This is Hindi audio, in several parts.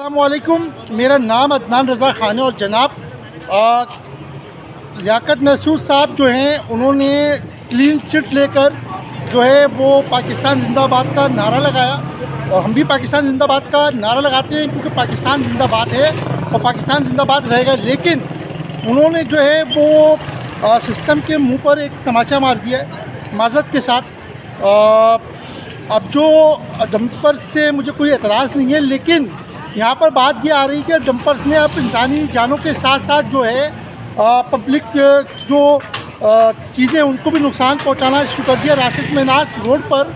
अस्सलामुअलैकुम, मेरा नाम अदनान रज़ा खान है और जनाब लियाकत महसूद साहब जो हैं उन्होंने क्लीन चिट लेकर जो है वो पाकिस्तान जिंदाबाद का नारा लगाया और हम भी पाकिस्तान जिंदाबाद का नारा लगाते हैं क्योंकि पाकिस्तान जिंदाबाद है और पाकिस्तान जिंदाबाद रहेगा। लेकिन उन्होंने जो है वो सिस्टम के मुंह पर एक तमाचा मार दिया है माज़रत के साथ। अब जो डंपर से मुझे कोई एतराज़ नहीं है, लेकिन यहाँ पर बात ये आ रही है कि डंपर्स ने अब इंसानी जानों के साथ साथ जो है पब्लिक जो चीज़ें उनको भी नुकसान पहुँचाना शुरू कर दिया। राशिद मेनास रोड पर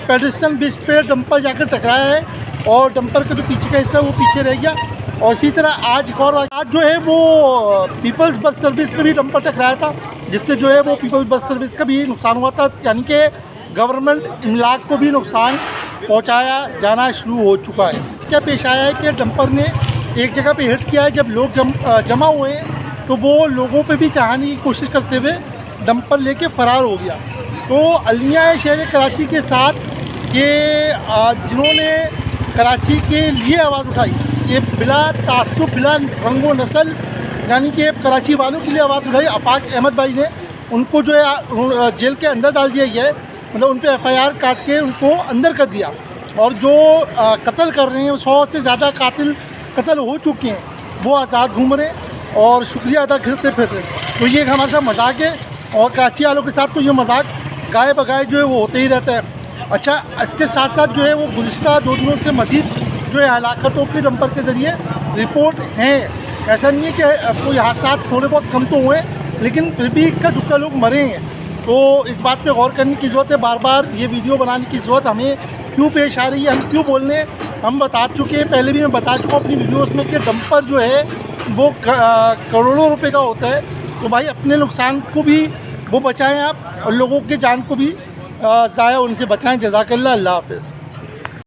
पेडेस्ट्रियन ब्रिज पे डंपर जाकर टकराया है और डंपर का जो पीछे का हिस्सा वो पीछे रह गया। और इसी तरह आज जो है वो पीपल्स बस सर्विस पे भी डंपर टकराया था, जिससे जो है वो पीपल्स बस सर्विस का भी नुकसान हुआ था, यानी कि गवर्नमेंट इमलाक को भी नुकसान पहुंचाया जाना शुरू हो चुका है। क्या पेश आया है कि डंपर ने एक जगह पे हिट किया है, जब लोग जमा हुए हैं तो वो लोगों पे भी चढ़ाने की कोशिश करते हुए डंपर लेके फरार हो गया। तो अलनिया शहर कराची के साथ ये जिन्होंने कराची के लिए आवाज़ उठाई, ये बिला तासुब बिला रंगो नस्ल यानी कि कराची वालों के लिए आवाज़ उठाई। आफाक अहमद भाई ने उनको जो है जेल के अंदर डाल दिया गया है, मतलब उन पर FIR काट के उनको अंदर कर दिया। और जो कत्ल कर रहे हैं 100 से ज़्यादा कातिल कत्ल हो चुके हैं, वो आज़ाद घूम रहे हैं और शुक्रिया अदा करते फिर रहे हैं। तो ये एक हमारे साथ मजाक है और कराची वालों के साथ तो ये मजाक गाए बगाए जो है वो होते ही रहता है। अच्छा, इसके साथ साथ जो है वो गुज़िश्ता 2 दिनों से मज़ीद जो है हलाकतों के डंपर के ज़रिए रिपोर्ट हैं। ऐसा नहीं है कि कोई हादसा थोड़े बहुत कम तो हुए, लेकिन फिर भी इक्का दुक्का लोग मरे हैं। तो इस बात पे गौर करने की ज़रूरत है। बार बार ये वीडियो बनाने की ज़रूरत हमें क्यों पेश आ रही है, हम क्यों बोलने, हम बता चुके हैं, पहले भी मैं बता चुका हूँ अपनी वीडियोस में कि डंपर जो है वो करोड़ों रुपए का होता है। तो भाई अपने नुकसान को भी वो बचाएं आप और लोगों के जान को भी ज़ाया उनसे बचाएं। जज़ाकल्लाह, अल्लाह हाफ़िज़।